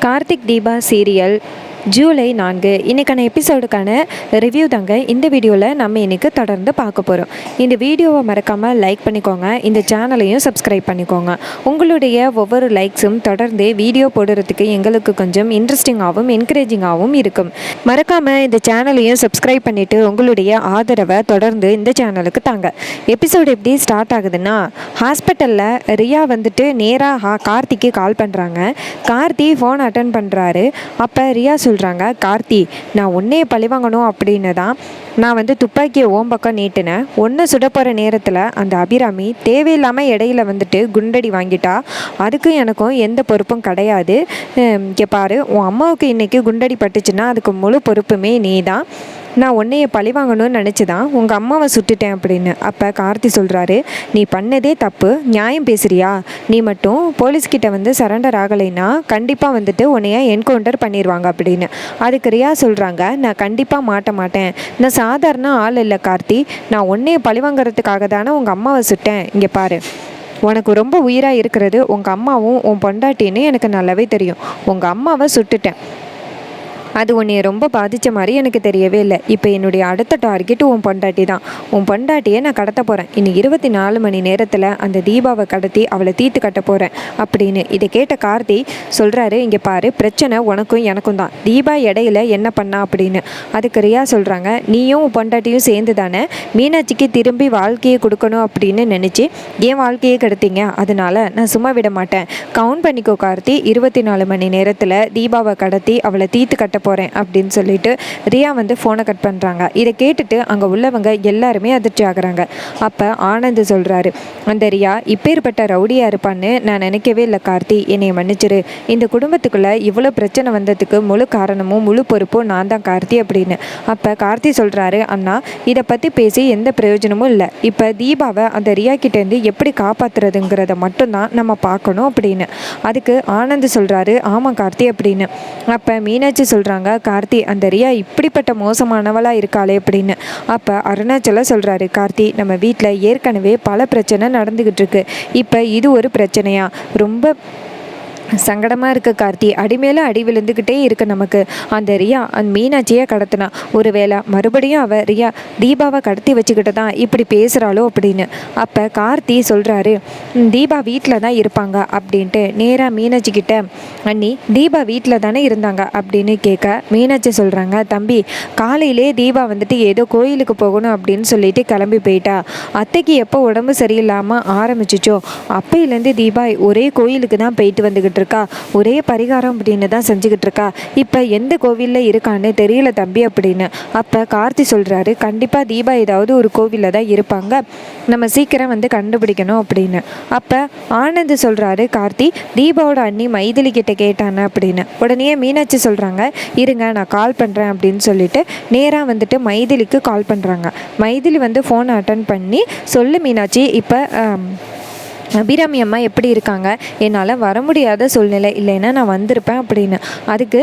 Karthik Deepa serial July 4 இன்றைக்கான எபிசோடுக்கான review தாங்க இந்த வீடியோவில் நம்ம இன்றைக்கி தொடர்ந்து பார்க்க போகிறோம். இந்த வீடியோவை மறக்காமல் லைக் பண்ணிக்கோங்க, இந்த சேனலையும் சப்ஸ்கிரைப் பண்ணிக்கோங்க. உங்களுடைய ஒவ்வொரு லைக்ஸும் தொடர்ந்து வீடியோ போடுறதுக்கு எங்களுக்கு கொஞ்சம் இன்ட்ரெஸ்டிங்காகவும் என்கரேஜிங்காகவும் இருக்கும். மறக்காமல் இந்த சேனலையும் சப்ஸ்கிரைப் பண்ணிவிட்டு உங்களுடைய ஆதரவை தொடர்ந்து இந்த சேனலுக்கு தாங்க. எபிசோடு எப்படி ஸ்டார்ட் ஆகுதுன்னா, ஹாஸ்பிட்டலில் ரியா வந்துட்டு நேராக கார்த்திக்கு கால் பண்ணுறாங்க. கார்த்தி ஃபோன் அட்டன் பண்ணுறாரு. அப்போ ரியா சொல்கிறாங்க, கார்த்தி நான் உன்னையே பழிவாங்கணும் அப்படின்னு தான் நான் துப்பாக்கியை ஓம்பக்கம் நீட்டினேன். ஒன்று சுட போகிற நேரத்தில் அந்த அபிராமி தேவையில்லாமல் இடையில குண்டடி வாங்கிட்டா. அதுக்கும் எனக்கும் எந்த பொறுப்பும் கிடையாது. இங்கே பாரு, உன் அம்மாவுக்கு இன்றைக்கி குண்டடி பட்டுச்சுன்னா அதுக்கு முழு பொறுப்புமே நீ தான். நான் உன்னைய பழி வாங்கணும்னு நினச்சி தான் உங்கள் அம்மாவை சுட்டுட்டேன் அப்படின்னு. அப்போ கார்த்தி சொல்கிறாரு, நீ பண்ணதே தப்பு, நியாயம் பேசுகிறியா? நீ மட்டும் போலீஸ்கிட்ட சரண்டர் ஆகலைன்னா கண்டிப்பாக உன்னைய என்கவுண்டர் பண்ணிடுவாங்க அப்படின்னு. அதுக்கு ரியா சொல்கிறாங்க, நான் கண்டிப்பாக மாட்டேன். நான் சாதாரண ஆள் இல்லை கார்த்தி. நான் உன்னைய பழி வாங்கிறதுக்காக தானே உங்கள் அம்மாவை சுட்டேன். இங்கே பாரு, உனக்கு ரொம்ப உயிராக இருக்கிறது உங்கள் அம்மாவும் உன் பொண்டாட்டின்னு எனக்கு நல்லாவே தெரியும். உங்கள் அம்மாவை சுட்டுட்டேன், அது உன்னைய ரொம்ப பாதித்த மாதிரி எனக்கு தெரியவே இல்லை. இப்போ என்னுடைய அடுத்த டார்கெட் உன் பொண்டாட்டி தான். உன் பொண்டாட்டியை நான் கடத்த போகிறேன். இன்னும் 24 மணி நேரத்தில் அந்த தீபாவை கடத்தி அவளை தீர்த்து கட்ட போகிறேன் அப்படின்னு. இதை கேட்ட கார்த்தி சொல்கிறாரு, இங்கே பாரு, பிரச்சனை உனக்கும் எனக்கும் தான். தீபா இடையில என்ன பண்ணா அப்படின்னு. அதுக்கு ரியா சொல்கிறாங்க, நீயும் உன் பொண்டாட்டியும் சேர்ந்து தானே மீனாட்சிக்கு திரும்பி வாழ்க்கையை கொடுக்கணும் அப்படின்னு நினச்சி ஏன் வாழ்க்கையை கெடுத்தீங்க. அதனால நான் சும்மா விட மாட்டேன். கவுண்ட் பண்ணிக்கோ கார்த்தி, 24 மணி நேரத்தில் தீபாவை கடத்தி அவளை தீர்த்து கட்ட போகிறேன் அப்படின்னு சொல்லிட்டு ரியா ஃபோனை கட் பண்ணுறாங்க. இதை கேட்டுட்டு அங்கே உள்ளவங்க எல்லாருமே அதிர்ச்சி ஆகுறாங்க. அப்போ ஆனந்த் சொல்கிறாரு, அந்த ரியா இப்பேற்பட்ட ரவுடியாக இருப்பான்னு நான் நினைக்கவே இல்லை கார்த்தி, என்னை மன்னிச்சிரு. இந்த குடும்பத்துக்குள்ளே இவ்வளோ பிரச்சனை வந்ததுக்கு முழு காரணமும் முழு பொறுப்பும் நான் தான் கார்த்தி அப்படின்னு. அப்போ கார்த்தி சொல்கிறாரு, அண்ணா இதை பற்றி பேசி எந்த பிரயோஜனமும் இல்லை. இப்போ தீபாவை அந்த ரியா கிட்டேருந்து எப்படி காப்பாற்றுறதுங்கிறத மட்டும்தான் நம்ம பார்க்கணும் அப்படின்னு. அதுக்கு ஆனந்த் சொல்கிறாரு, ஆமாம் கார்த்தி அப்படின்னு. அப்போ மீனாட்சி சொல்கிறாங்க, கார்த்தி அந்த ரியா இப்படிப்பட்ட மோசமானவளா இருக்காளே அப்படின்னு. அப்போ அருணாச்சலம் சொல்கிறாரு, கார்த்தி நம்ம வீட்டில் ஏற்கனவே பல பிரச்சனை நடந்துக்கிட்டு இருக்கு. இப்போ இது ஒரு பிரச்சனையா? ரொம்ப சங்கடமாக இருக்குது கார்த்தி. அடிமேலே அடி விழுந்துக்கிட்டே இருக்கு நமக்கு. அந்த ரியா அந்த மீனாட்சியை கடத்தினா, ஒருவேளை மறுபடியும் அவள் ரியா தீபாவை கடத்தி வச்சுக்கிட்டு தான் இப்படி பேசுகிறாளோ அப்படின்னு. அப்போ கார்த்தி சொல்கிறாரு, தீபா வீட்டில் தான் இருப்பாங்க அப்படின்ட்டு நேராக மீனாட்சி கிட்ட, அண்ணி தீபா வீட்டில் தானே இருந்தாங்க அப்படின்னு கேட்க, மீனாட்சி சொல்கிறாங்க, தம்பி காலையிலே தீபா ஏதோ கோயிலுக்கு போகணும் அப்படின்னு சொல்லிட்டு கிளம்பி போயிட்டா. அத்தைக்கு எப்போ உடம்பு சரியில்லாமல் ஆரம்பிச்சிச்சோ அப்பையிலேருந்து தீபா ஒரே கோயிலுக்கு தான் போயிட்டு வந்துக்கிட்டு இருக்கா. ஒரே பரிகாரம் அப்படின்னு தான் செஞ்சுக்கிட்டு இருக்கா. இப்போ எந்த கோவிலில் இருக்கான்னு தெரியல தம்பி அப்படின்னு. அப்போ கார்த்தி சொல்கிறாரு, கண்டிப்பாக தீபா ஏதாவது ஒரு கோவிலில் தான் இருப்பாங்க, நம்ம சீக்கிரம் கண்டுபிடிக்கணும் அப்படின்னு. அப்போ ஆனந்த் சொல்கிறாரு, கார்த்தி தீபாவோட அண்ணி மைதிலி கிட்ட கேட்டானே அப்படின்னு. உடனே மீனாட்சி சொல்கிறாங்க, இருங்க நான் கால் பண்ணுறேன் அப்படின்னு சொல்லிட்டு நேராக மைதிலிக்கு கால் பண்ணுறாங்க. மைதிலி ஃபோனை அட்டன் பண்ணி, சொல்லு மீனாட்சி, இப்போ அபிராமி அம்மா எப்படி இருக்காங்க? என்னால் வர முடியாத சூழ்நிலை, இல்லைன்னா நான் வந்திருப்பேன் அப்படின்னு. அதுக்கு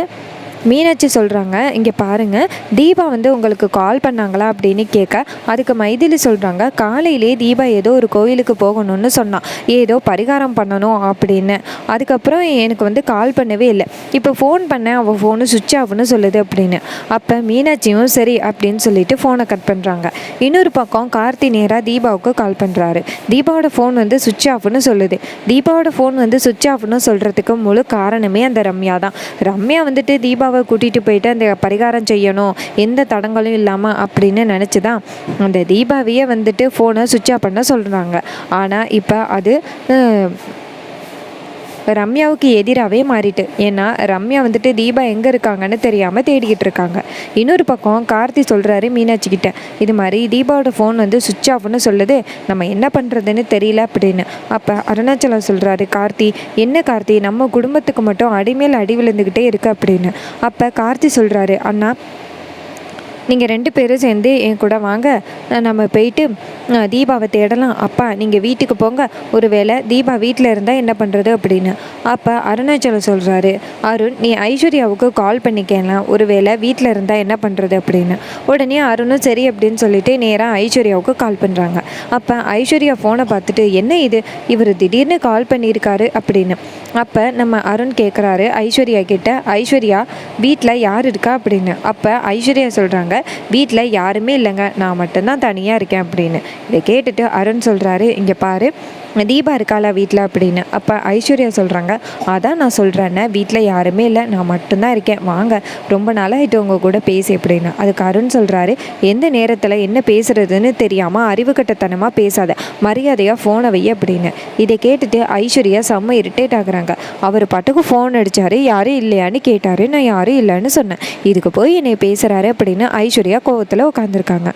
மீனாட்சி சொல்கிறாங்க, இங்கே பாருங்கள், தீபா உங்களுக்கு கால் பண்ணாங்களா அப்படின்னு கேட்க, அதுக்கு மைதிலி சொல்கிறாங்க, காலையிலே தீபா ஏதோ ஒரு கோயிலுக்கு போகணும்னு சொன்னான், ஏதோ பரிகாரம் பண்ணணும் அப்படின்னு. அதுக்கப்புறம் எனக்கு கால் பண்ணவே இல்லை. இப்போ ஃபோன் பண்ணேன், அவள் ஃபோனு சுவிட்ச் ஆஃப்னு சொல்லுது அப்படின்னு. அப்போ மீனாட்சியும் சரி அப்படின்னு சொல்லிட்டு ஃபோனை கட் பண்ணுறாங்க. இன்னொரு பக்கம் கார்த்தி நேராக தீபாவுக்கு கால் பண்ணுறாரு. தீபாவோட ஃபோன் சுவிட்ச் ஆஃப்னு சொல்லுது. தீபாவோட ஃபோன் சுவிட்ச் ஆஃப்னு சொல்கிறதுக்கு முழு காரணமே அந்த ரம்யா தான். ரம்யா தீபாவை கூட்டிகிட்டு போயிட்டு அந்த பரிகாரம் செய்யணும் எந்த தடங்களும் இல்லாமல் அப்படின்னு நினச்சி தான் அந்த தீபாவையே ஃபோனை சுவிட்ச் ஆஃப் பண்ண சொல்கிறாங்க. ஆனால் இப்போ அது ரம்யாவுக்கு எதிராகவே மாறிட்டு. ஏன்னா ரம்யா தீபா எங்கே இருக்காங்கன்னு தெரியாமல் தேடிக்கிட்டு இருக்காங்க. இன்னொரு பக்கம் கார்த்தி சொல்கிறாரு மீனாட்சி கிட்ட, இது மாதிரி தீபாவோட ஃபோன் சுவிட்ச் ஆஃப்னு சொல்லுது, நம்ம என்ன பண்ணுறதுன்னு தெரியல அப்படின்னு. அப்போ அருணாச்சலம் சொல்கிறாரு, கார்த்தி என்ன கார்த்தி, நம்ம குடும்பத்துக்கு மட்டும் அடிமேல் அடி விழுந்துக்கிட்டே இருக்கு அப்படின்னு. அப்போ கார்த்தி சொல்கிறாரு, அண்ணா நீங்கள் 2 பேரும் சேர்ந்து என் கூட வாங்க, நம்ம போயிட்டு தீபாவை தேடலாம். அப்பா நீங்கள் வீட்டுக்கு போங்க, ஒருவேளை தீபா வீட்டில் இருந்தால் என்ன பண்ணுறது அப்படின்னு. அப்போ அருணாச்சலம் சொல்கிறாரு, அருண் நீ ஐஸ்வர்யாவுக்கு கால் பண்ணிக்கலாம், ஒருவேளை வீட்டில் இருந்தால் என்ன பண்ணுறது அப்படின்னு. உடனே அருணும் சரி அப்படின்னு சொல்லிட்டு நேராக ஐஸ்வர்யாவுக்கு கால் பண்ணுறாங்க. அப்போ ஐஸ்வர்யா ஃபோனை பார்த்துட்டு என்ன இது, இவர் திடீர்னு கால் பண்ணியிருக்காரு அப்படின்னு. அப்போ நம்ம அருண் கேட்குறாரு ஐஸ்வர்யா கிட்ட, ஐஸ்வர்யா வீட்டில் யார் இருக்கா அப்படின்னு. அப்போ ஐஸ்வர்யா சொல்கிறாங்க, வீட்டில் யாருமே இல்லைங்க, நான் மட்டும்தான் தனியாக இருக்கேன் அப்படின்னு. இதை கேட்டுட்டு அருண் சொல்கிறாரு, இங்கே பாரு தீபா இருக்காளா வீட்டில் அப்படின்னு. அப்போ ஐஸ்வர்யா சொல்கிறாங்க, அதான் நான் சொல்கிறேன்னே, வீட்டில் யாருமே இல்லை, நான் மட்டும்தான் இருக்கேன், வாங்க ரொம்ப நாளாகிட்டு உங்கள் கூட பேசி அப்படின்னு. அதுக்கு அருண் சொல்கிறாரு, எந்த நேரத்தில் என்ன பேசுகிறதுன்னு தெரியாமல் அறிவுக்கட்டத்தனமாக பேசாத, மரியாதையாக ஃபோனை வை அப்படின்னு. இதை கேட்டுட்டு ஐஸ்வர்யா செம்ம இரிட்டேட் ஆகுறாங்க. அவர் பாட்டுக்கு ஃபோன் அடித்தார், யாரும் இல்லையான்னு கேட்டார், நான் யாரும் இல்லைன்னு சொன்னேன், இதுக்கு போய் என்னை பேசுகிறாரு அப்படின்னு ஐஸ்வர்யா கோவத்தில் உட்காந்துருக்காங்க.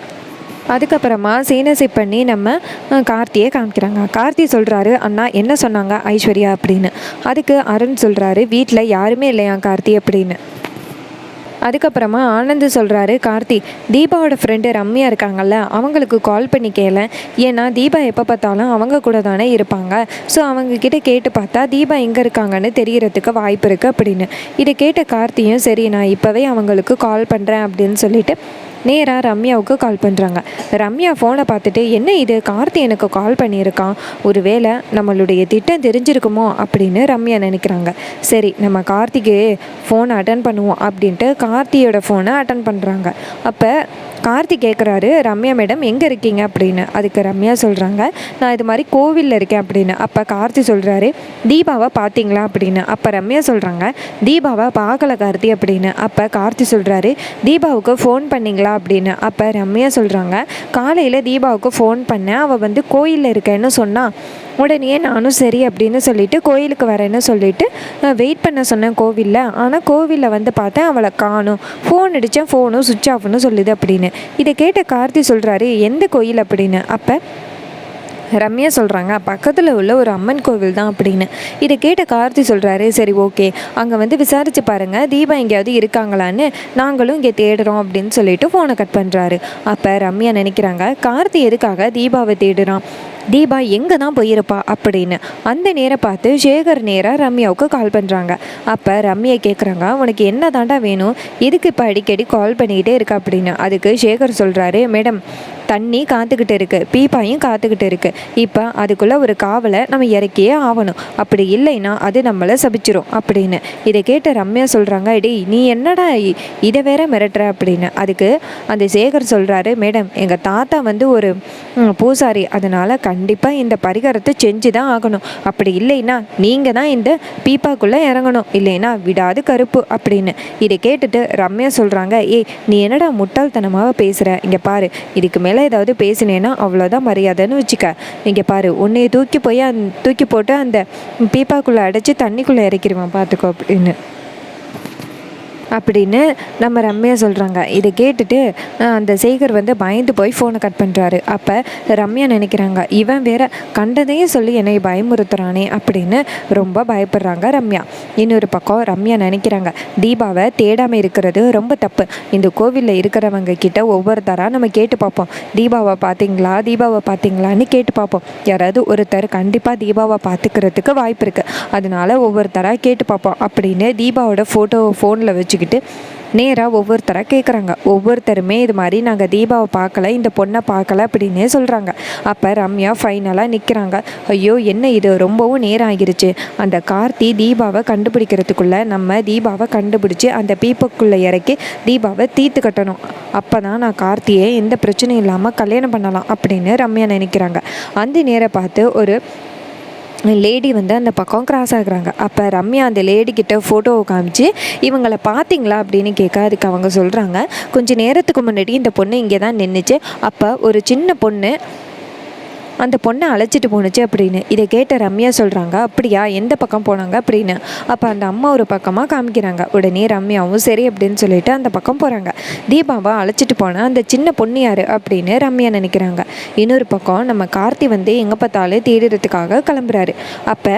அதுக்கப்புறமா சீனை செட் பண்ணி நம்ம கார்த்தியை காமிக்கிறாங்க. கார்த்தி சொல்கிறாரு, அண்ணா என்ன சொன்னாங்க ஐஸ்வர்யா அப்படின்னு. அதுக்கு அருண் சொல்கிறாரு, வீட்டில் யாருமே இல்லையா கார்த்தி அப்படின்னு. அதுக்கப்புறமா ஆனந்த் சொல்கிறாரு, கார்த்தி தீபாவோட ஃப்ரெண்டு ரம்யா இருக்காங்கல்ல, அவங்களுக்கு கால் பண்ணி கேள, ஏன்னா தீபா எப்போ பார்த்தாலும் அவங்க கூட தானே இருப்பாங்க, ஸோ அவங்கக்கிட்ட கேட்டு பார்த்தா தீபா எங்கே இருக்காங்கன்னு தெரியறதுக்கு வாய்ப்பு இருக்குது அப்படின்னு. இதை கேட்ட கார்த்தியும் சரி நான் இப்போவே அவங்களுக்கு கால் பண்ணுறேன் அப்படின்னு சொல்லிட்டு நேராக ரம்யாவுக்கு கால் பண்ணுறாங்க. ரம்யா ஃபோனை பார்த்துட்டு என்ன இது, கார்த்தி எனக்கு கால் பண்ணியிருக்கான், ஒருவேளை நம்மளுடைய திட்டம் தெரிஞ்சிருக்குமோ அப்படின்னு ரம்யா நினைக்கிறாங்க. சரி நம்ம கார்த்திக்கு ஃபோனை அட்டன் பண்ணுவோம் அப்படின்ட்டு கார்த்தியோட ஃபோனை அட்டன் பண்ணுறாங்க. அப்போ கார்த்தி கேட்குறாரு, ரம்யா மேடம் எங்கே இருக்கீங்க அப்படின்னு. அதுக்கு ரம்யா சொல்கிறாங்க, நான் இது மாதிரி கோவிலில் இருக்கேன் அப்படின்னு. அப்போ கார்த்தி சொல்கிறாரு, தீபாவை பார்த்தீங்களா அப்படின்னு. அப்போ ரம்யா சொல்கிறாங்க, தீபாவை பார்க்கல கார்த்தி அப்படின்னு. அப்போ கார்த்தி சொல்கிறாரு, தீபாவுக்கு ஃபோன் பண்ணிங்களா அப்படின்னு. அப்போ ரம்யா சொல்கிறாங்க, காலையில் தீபாவுக்கு ஃபோன் பண்ணேன், அவள் வந்து கோயிலில் இருக்கேன்னு சொன்னான், உடனே நானும் சரி அப்படின்னு சொல்லிட்டு கோயிலுக்கு வரேன்னு சொல்லிட்டு வெயிட் பண்ண சொன்னேன் கோவிலில், ஆனால் கோவிலில் வந்து பார்த்தேன் அவளை காணும், ஃபோன் அடித்தேன் ஃபோனும் சுவிட்ச் ஆஃப்னு சொல்லுது அப்படின்னு. இதை கேட்ட கார்த்தி சொல்கிறாரு, எந்த கோயில் அப்படின்னு. அப்போ ரம்யா சொல்கிறாங்க, பக்கத்தில் உள்ள ஒரு அம்மன் கோவில் தான் அப்படின்னு. இதை கேட்ட கார்த்தி சொல்கிறாரு, சரி ஓகே அங்கே வந்து விசாரித்து பாருங்கள், தீபா எங்கேயாவது இருக்காங்களான்னு, நாங்களும் இங்கே தேடுறோம் அப்படின்னு சொல்லிட்டு ஃபோனை கட் பண்ணுறாரு. அப்போ ரம்யா நினைக்கிறாங்க, கார்த்தி எதுக்காக தீபாவை தேடுறான், தீபா எங்கே தான் போயிருப்பா அப்படின்னு. அந்த நேரம் பார்த்து சேகர் நேராக ரம்யாவுக்கு கால் பண்ணுறாங்க. அப்போ ரம்யா கேட்குறாங்க, உனக்கு என்ன தாண்டா வேணும், எதுக்கு இப்போ அடிக்கடி கால் பண்ணிக்கிட்டே இருக்கா அப்படின்னு. அதுக்கு சேகர் சொல்கிறாரு, மேடம் தண்ணி காத்துக்கிட்டு இருக்குது, பீப்பாயும் காத்துக்கிட்டு இருக்குது, இப்போ அதுக்குள்ளே ஒரு காவலை நம்ம இறக்கியே ஆகணும், அப்படி இல்லைன்னா அது நம்மளை சபிச்சிரும் அப்படின்னு. இதை கேட்ட ரம்யா சொல்கிறாங்க, டேய் நீ என்னடா இதை வேற மிரட்டுற அப்படின்னு. அதுக்கு அந்த சேகர் சொல்கிறாரு, மேடம் எங்கள் தாத்தா வந்து ஒரு பூசாரி, அதனால் கண்டிப்பாக இந்த பரிகாரத்தை செஞ்சு தான் ஆகணும், அப்படி இல்லைன்னா நீங்கள் தான் இந்த பீப்பாக்குள்ளே இறங்கணும், இல்லைன்னா விடாது கருப்பு அப்படின்னு. இதை கேட்டுட்டு ரம்யா சொல்கிறாங்க, ஏய் நீ என்னடா முட்டாள்தனமாக பேசுகிற, இங்கே பாரு இதுக்கு மேலே ஏதாவது பேசினேன்னா அவ்வளோதான் மரியாதைன்னு வச்சுக்க, இங்கே பாரு உன்னையை தூக்கி போட்டு அந்த பீப்பாக்குள்ளே அடைச்சி தண்ணிக்குள்ளே இறக்கிடுவான் பார்த்துக்கோ அப்படின்னு நம்ம ரம்யா சொல்கிறாங்க. இதை கேட்டுட்டு அந்த சேகர் வந்து பயந்து போய் ஃபோனை கட் பண்ணுறாரு. அப்போ ரம்யா நினைக்கிறாங்க, இவன் வேற கண்டதையும் சொல்லி என்னை பயமுறுத்துறானே அப்படின்னு ரொம்ப பயப்படுறாங்க ரம்யா. இன்னொரு பக்கம் ரம்யா நினைக்கிறாங்க, தீபாவை தேடாமல் இருக்கிறது ரொம்ப தப்பு, இந்த கோவிலில் இருக்கிறவங்க கிட்ட ஒவ்வொருத்தராக நம்ம கேட்டு பார்ப்போம், தீபாவை பார்த்தீங்களான்னு கேட்டு பார்ப்போம், யாராவது ஒருத்தர் கண்டிப்பாக தீபாவை பார்த்துக்கிறதுக்கு வாய்ப்பு இருக்குது, அதனால ஒவ்வொருத்தராக கேட்டு பார்ப்போம் அப்படின்னு தீபாவோட ஃபோட்டோவை ஃபோனில் வச்சு நேராக ஒவ்வொருத்தராக கேட்குறாங்க. ஒவ்வொருத்தருமே இது மாதிரி நாங்கள் தீபாவை பார்க்கல, இந்த பொண்ணை பார்க்கல அப்படின்னே சொல்கிறாங்க. அப்போ ரம்யா ஃபைனலாக நிற்கிறாங்க. ஐயோ என்ன இது, ரொம்பவும் நேரம் ஆகிருச்சு, அந்த கார்த்தி தீபாவை கண்டுபிடிக்கிறதுக்குள்ளே நம்ம தீபாவை கண்டுபிடிச்சி அந்த பீப்புக்குள்ளே இறக்கி தீபாவை தீர்த்து கட்டணும், அப்போ தான் நான் கார்த்தியை எந்த பிரச்சனையும் இல்லாமல் கல்யாணம் பண்ணலாம் அப்படின்னு ரம்யா நினைக்கிறாங்க. அந்த நேரம் பார்த்து ஒரு லேடி வந்து அந்த பக்கம் கிராஸ் ஆகுறாங்க. அப்போ ரம்யா அந்த லேடிக்கிட்ட ஃபோட்டோவை காமிச்சு இவங்களை பார்த்தீங்களா அப்படின்னு கேட்க, அதுக்கு அவங்க சொல்கிறாங்க, கொஞ்சம் நேரத்துக்கு முன்னாடி இந்த பொண்ணு இங்கே தான் நின்றுச்சு, அப்போ ஒரு சின்ன பொண்ணு அந்த பொண்ணை அழைச்சிட்டு போணுச்சு அப்படின்னு. இதை கேட்ட ரம்யா சொல்கிறாங்க, அப்படியா எந்த பக்கம் போனாங்க அப்படின்னு. அப்போ அந்த அம்மா ஒரு பக்கமாக காமிக்கிறாங்க. உடனே ரம்யாவும் சரி அப்படின்னு சொல்லிட்டு அந்த பக்கம் போகிறாங்க. தீபாவை அழைச்சிட்டு போனால் அந்த சின்ன பொண்ணு யார் அப்படின்னு ரம்யா நினைக்கிறாங்க. இன்னொரு பக்கம் நம்ம கார்த்தி வந்து எங்கே பார்த்தாலும் தேடுறதுக்காக கிளம்புறாரு. அப்போ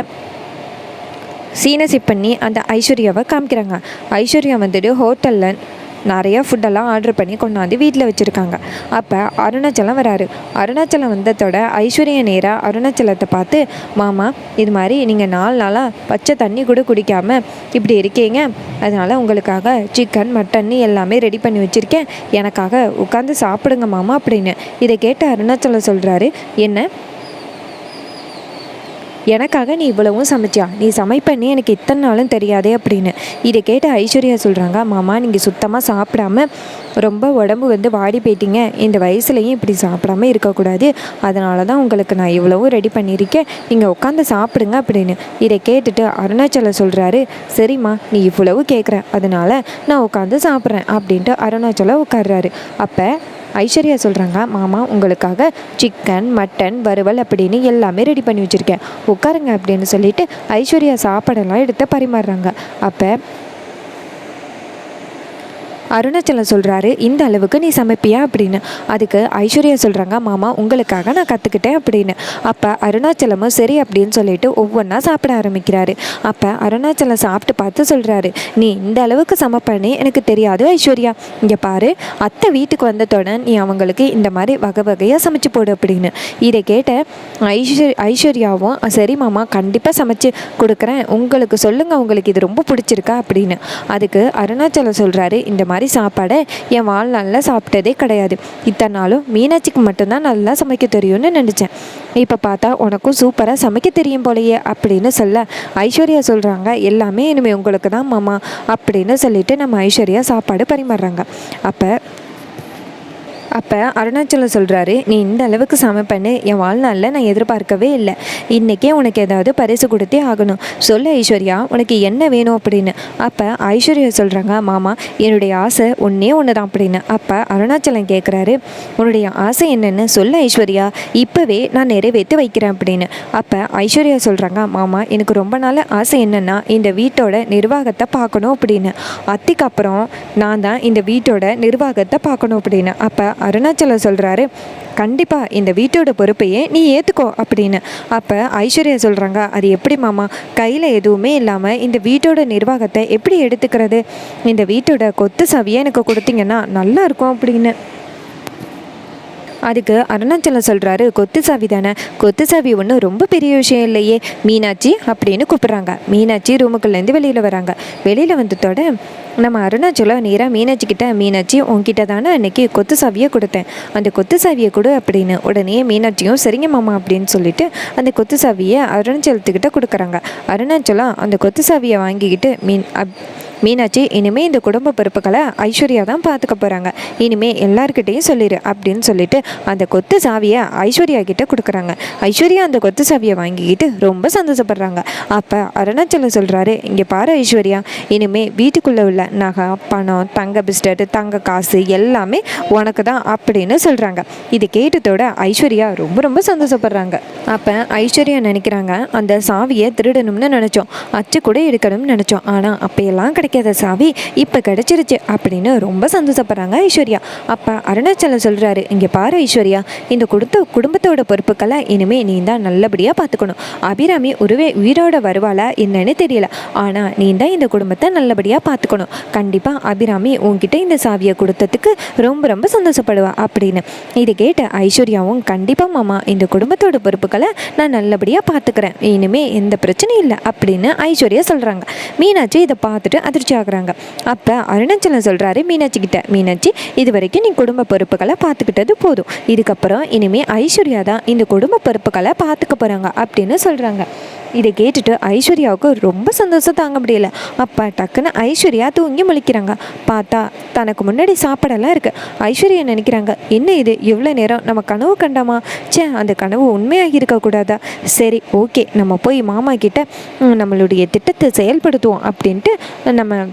சீனை செட் பண்ணி அந்த ஐஸ்வர்யாவை காமிக்கிறாங்க. ஐஸ்வர்யா வந்துட்டு ஹோட்டலில் நிறையா ஃபுட்டெல்லாம் ஆர்டர் பண்ணி கொண்டாந்து வீட்டில் வச்சுருக்காங்க. அப்போ அருணாச்சலம் வராரு. அருணாச்சலம் வந்ததோட ஐஸ்வர்யா நேராக அருணாச்சலத்தை பார்த்து, மாமா இது மாதிரி நீங்கள் 4 நாளாக பச்சை தண்ணி கூட குடிக்காமல் இப்படி இருக்கீங்க, அதனால் உங்களுக்காக சிக்கன் மட்டன் எல்லாமே ரெடி பண்ணி வச்சுருக்கேன், எனக்காக உட்காந்து சாப்பிடுங்க மாமா அப்படின்னு. இதை கேட்ட அருணாச்சலம் சொல்கிறாரு, என்ன எனக்காக நீ இவ்வளவும் சமைச்சியா? நீ சமைப்பண்ணி எனக்கு இத்தனை நாளும் தெரியாதே அப்படின்னு. இதை கேட்ட ஐஸ்வர்யா சொல்கிறாங்க, மாமா நீங்கள் சுத்தமாக சாப்பிடாம ரொம்ப உடம்பு வாடி போயிட்டீங்க, இந்த வயசுலையும் இப்படி சாப்பிடாம இருக்கக்கூடாது, அதனால தான் உங்களுக்கு நான் இவ்வளவும் ரெடி பண்ணியிருக்கேன், நீங்கள் உட்காந்து சாப்பிடுங்க அப்படின்னு. இதை கேட்டுட்டு அருணாச்சலம் சொல்கிறாரு, சரிம்மா நீ இவ்வளவு கேட்குற, அதனால் நான் உட்காந்து சாப்பிட்றேன் அப்படின்ட்டு அருணாச்சலம் உட்கார்றாரு. அப்போ ஐஸ்வர்யா சொல்கிறாங்க, மாமா உங்களுக்காக சிக்கன் மட்டன் வறுவல் அப்படின்னு எல்லாமே ரெடி பண்ணி வச்சுருக்கேன், உட்காருங்க அப்படின்னு சொல்லிட்டு ஐஸ்வர்யா சாப்பாடெல்லாம் எடுத்து பரிமாறுறாங்க. அப்போ அருணாச்சலம் சொல்கிறாரு, இந்த அளவுக்கு நீ சமைப்பியா அப்படின்னு. அதுக்கு ஐஸ்வர்யா சொல்கிறாங்க, மாமா உங்களுக்காக நான் கற்றுக்கிட்டேன் அப்படின்னு. அப்போ அருணாச்சலமும் சரி அப்படின்னு சொல்லிட்டு ஒவ்வொன்றா சாப்பிட ஆரம்பிக்கிறாரு. அப்போ அருணாச்சலம் சாப்பிட்டு பார்த்து சொல்கிறாரு, நீ இந்த அளவுக்கு சமைப்பேன்னு எனக்கு தெரியாது ஐஸ்வர்யா, இங்கே பாரு அத்தை வீட்டுக்கு வந்ததோட நீ அவங்களுக்கு இந்த மாதிரி வகை வகையாக சமைச்சு போடு அப்படின்னு. இதை கேட்ட ஐஸ்வர்யாவும் சரி மாமா கண்டிப்பாக சமைச்சு கொடுக்குறேன், உங்களுக்கு சொல்லுங்கள் உங்களுக்கு இது ரொம்ப பிடிச்சிருக்கா அப்படின்னு. அதுக்கு அருணாச்சலம் சொல்கிறாரு, இந்த மாதிரி சாப்பாடை என் வாழ்நாளில் சாப்பிட்டதே கிடையாது, இத்தனை நாளும் மீனாட்சிக்கு மட்டும்தான் நல்லா சமைக்க தெரியும்னு நினச்சேன், இப்போ பார்த்தா உனக்கும் சூப்பராக சமைக்க தெரியும் போலையே அப்படின்னு சொல்ல ஐஸ்வர்யா சொல்கிறாங்க, எல்லாமே இனிமேல் உங்களுக்கு தான் மாமா அப்படின்னு சொல்லிட்டு நம்ம ஐஸ்வர்யா சாப்பாடு பரிமாறுறாங்க. அப்போ அருணாச்சலம் சொல்கிறாரு, நீ இந்த அளவுக்கு சமைப்பேன்னு என் வாழ்நாளில் நான் எதிர்பார்க்கவே இல்லை, இன்றைக்கே உனக்கு ஏதாவது பரிசு கொடுத்தே ஆகணும், சொல்லு ஐஸ்வர்யா உனக்கு என்ன வேணும் அப்படின்னு. அப்போ ஐஸ்வர்யா சொல்கிறாங்க, மாமா என்னுடைய ஆசை ஒன்றே ஒன்று தான் அப்படின்னு. அப்போ அருணாச்சலம் கேட்குறாரு, உன்னுடைய ஆசை என்னென்னு சொல்லு ஐஸ்வர்யா, இப்போவே நான் நிறைவேற்றி வைக்கிறேன் அப்படின்னு. அப்போ ஐஸ்வர்யா சொல்கிறாங்க, மாமா எனக்கு ரொம்ப நாள் ஆசை என்னென்னா இந்த வீட்டோட நிர்வாகத்தை பார்க்கணும் அப்படின்னு, அத்திக்கு அப்புறம் நான் தான் இந்த வீட்டோட நிர்வாகத்தை பார்க்கணும் அப்படின்னு. அப்போ அருணாச்சலம் சொல்கிறாரு, கண்டிப்பாக இந்த வீட்டோட பொறுப்பையே நீ ஏற்றுக்கோ அப்படின்னு. அப்போ ஐஸ்வர்யா சொல்கிறாங்க, அது எப்படி மாமா, கையில் எதுவுமே இல்லாமல் இந்த வீட்டோட நிர்வாகத்தை எப்படி எடுத்துக்கிறது, இந்த வீட்டோட கொத்து சாவியை எனக்கு கொடுத்தீங்கன்னா நல்லா இருக்கும் அப்படின்னு. அதுக்கு அருணாச்சலம் சொல்கிறாரு, கொத்து சாவி தானே, கொத்து சாவி ஒன்றும் ரொம்ப பெரிய விஷயம் இல்லையே, மீனாட்சி அப்படின்னு கூப்பிட்றாங்க. மீனாட்சி ரூமுக்குள்ளேருந்து வெளியில் வராங்க. வெளியில் வந்ததோட நம்ம அருணாச்சலம் நேராக மீனாட்சி கிட்ட, மீனாட்சி உன்கிட்ட தானே அன்றைக்கி கொத்து சாவியை கொடுத்தேன், அந்த கொத்து சாவியை கொடு அப்படின்னு. உடனே மீனாட்சியும் சரிங்க மாமா அப்படின்னு சொல்லிட்டு அந்த கொத்து சாவியை அருணாச்சலத்துக்கிட்ட கொடுக்குறாங்க. அருணாச்சலம் அந்த கொத்து சாவியை வாங்கிக்கிட்டு மீனாட்சி இனிமேல் இந்த குடும்ப பொறுப்புகளை ஐஸ்வர்யா தான் பார்த்துக்க போகிறாங்க, இனிமேல் எல்லாருக்கிட்டையும் சொல்லிடு அப்படின்னு சொல்லிட்டு அந்த கொத்து சாவியை ஐஸ்வர்யா கிட்ட கொடுக்குறாங்க. ஐஸ்வர்யா அந்த கொத்து சாவியை வாங்கிக்கிட்டு ரொம்ப சந்தோஷப்படுறாங்க. அப்போ அருணாச்சலம் சொல்கிறாரு, இங்கே பாரு ஐஸ்வர்யா, இனிமேல் வீட்டுக்குள்ளே உள்ள நகை பணம் தங்க பிஸ்கட் தங்க காசு எல்லாமே உனக்கு தான் அப்படின்னு சொல்கிறாங்க. இது கேட்டதோட ஐஸ்வர்யா ரொம்ப ரொம்ப சந்தோஷப்படுறாங்க. அப்போ ஐஸ்வர்யா நினைக்கிறாங்க, அந்த சாவியை திருடணும்னு நினச்சோம், அச்சு கூட எடுக்கணும்னு நினச்சோம், ஆனால் அப்போயெல்லாம் கிடைக்காத சாவி இப்போ கிடைச்சிருச்சு அப்படின்னு ரொம்ப சந்தோஷப்படுறாங்க ஐஸ்வர்யா. அப்போ அருணாச்சலம் சொல்கிறாரு, இங்கே பாரு ஐஸ்வர்யா, இந்த குடும்பத்தோட பொறுப்புக்களை இனிமேல் நீ தான் நல்லபடியாக பார்த்துக்கணும், அபிராமி உயிரோட வருவாளா என்னன்னு தெரியல, ஆனால் நீ தான் இந்த குடும்பத்தை நல்லபடியாக பார்த்துக்கணும், கண்டிப்பாக அபிராமி உன்கிட்ட இந்த சாவியை கொடுத்ததுக்கு ரொம்ப ரொம்ப சந்தோஷப்படுவா அப்படின்னு. இதை கேட்ட ஐஸ்வர்யாவும் கண்டிப்பாக மாமா இந்த குடும்பத்தோட பொறுப்புக்களை நான் நல்லபடியாக பார்த்துக்கிறேன், இனிமேல் எந்த பிரச்சனையும் இல்லை அப்படின்னு ஐஸ்வர்யா சொல்கிறாங்க. மீனாட்சி இதை பார்த்துட்டு அதிர்ச்சி ஆகுறாங்க. அப்போ அருணாச்சலம் சொல்கிறாரு மீனாட்சி கிட்ட, மீனாட்சி இது வரைக்கும் நீ குடும்ப பொறுப்புகளை பார்த்துக்கிட்டது போதும், இதுக்கப்புறம் இனிமேல் ஐஸ்வர்யா தான் இந்த குடும்ப பொறுப்புகளை பார்த்துக்க போகிறாங்க அப்படின்னு சொல்கிறாங்க. இதை கேட்டுட்டு ஐஸ்வர்யாவுக்கு ரொம்ப சந்தோஷம் தாங்க முடியல. அப்போ டக்குன்னு ஐஸ்வர்யா தூங்கி முழிக்கிறாங்க. பார்த்தா தனக்கு முன்னாடி சாப்பாடெல்லாம் இருக்குது. ஐஸ்வர்யா நினைக்கிறாங்க, என்ன இது இவ்வளோ நேரம் நம்ம கனவு கண்டாமா, அந்த கனவு உண்மையாகி இருக்கக்கூடாதா, சரி ஓகே நம்ம போய் மாமா கிட்ட நம்மளுடைய திட்டத்தை செயல்படுத்துவோம் அப்படின்ட்டு நம்ம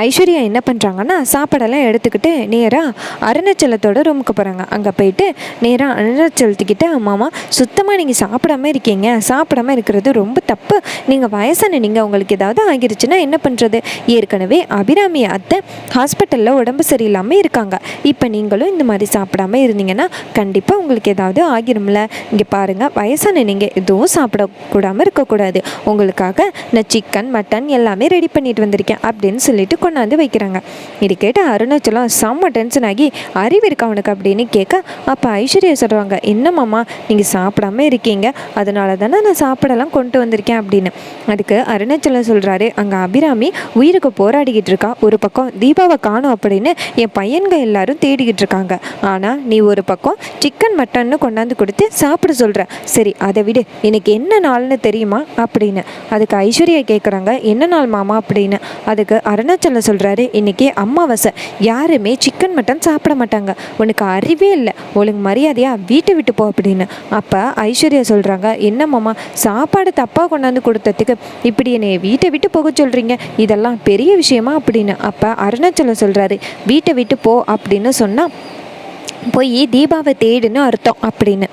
ஐஸ்வர்யா என்ன பண்ணுறாங்கன்னா சாப்பாடெல்லாம் எடுத்துக்கிட்டு நேராக அருணாச்சலத்தோட ரூமுக்கு போகிறாங்க. அங்கே போயிட்டு நேராக அருணாச்சலத்துக்கிட்ட, மாமா சுத்தமாக நீங்கள் சாப்பிடாம இருக்கீங்க, சாப்பிடாம இருக்கிறது ரொம்ப தப்பு, நீங்கள் வயசான நீங்கள் உங்களுக்கு ஏதாவது ஆகிருச்சுன்னா என்ன பண்ணுறது, ஏற்கனவே அபிராமி அத்தை ஹாஸ்பிட்டலில் உடம்பு சரியில்லாமல் இருக்காங்க, இப்போ நீங்களும் இந்த மாதிரி சாப்பிடாம இருந்தீங்கன்னா கண்டிப்பாக உங்களுக்கு ஏதாவது ஆகிரும்ல, இங்கே பாருங்கள் வயசான நீங்கள் எதுவும் சாப்பிடக்கூடாமல் இருக்கக்கூடாது, உங்களுக்காக நான் சிக்கன் மட்டன் எல்லாமே ரெடி பண்ணிட்டு வந்திருக்கேன் அப்படின்னு சொல்லிட்டு கொண்டாந்து வைக்கிறாங்க. இது கேட்ட அருணாச்சலம் செம்ம டென்ஷன் ஆகி அறிவு இருக்கா அவனுக்கு அப்படின்னு கேட்க, அப்போ ஐஸ்வர்யா சொல்கிறாங்க, என்னம்மாம்மா நீங்கள் சாப்பிடாம இருக்கீங்க, அதனால தானே நான் சாப்பிடலாம் கொண்டு வந்திருக்கேன் அப்படின்னு. அதுக்கு அருணாச்சலம் சொல்கிறாரு, அங்கே அபிராமி உயிருக்கு போராடிக்கிட்டு இருக்கா, ஒரு பக்கம் தீபாவை காணும் அப்படின்னு என் பையன்க எல்லாரும் தேடிக்கிட்டு இருக்காங்க. ஆனால் நீ ஒரு பக்கம் சிக்கன் மட்டன்னு கொண்டாந்து கொடுத்து சாப்பிட சொல்கிற. சரி அதை விடு, இன்னைக்கு என்ன நாள்னு தெரியுமா அப்படின்னு. அதுக்கு ஐஸ்வர்யா கேட்குறாங்க, என்ன நாள் மாமா அப்படின்னு. அதுக்கு அருணாச்சலம் சொல்கிறாரு, இன்னைக்கு அமாவாசை, யாருமே சிக்கன் மட்டன் சாப்பிட மாட்டாங்க, உனக்கு அறிவே இல்லை, ஒழுங்கு மரியாதையா வீட்டை விட்டு போ அப்படின்னு. அப்போ ஐஸ்வர்யா சொல்கிறாங்க, என்ன மாமா சாப்பாடு தப்பாக கொண்டாந்து கொடுத்ததுக்கு இப்படி என்னை வீட்டை விட்டு போக சொல்கிறீங்க, இதெல்லாம் பெரிய விஷயமா அப்படின்னு. அப்போ அருணாச்சலம் சொல்கிறாரு, வீட்டை விட்டு போ அப்படின்னு சொன்னால் போய் தீபாவை தேடுன்னு அர்த்தம் அப்படின்னு.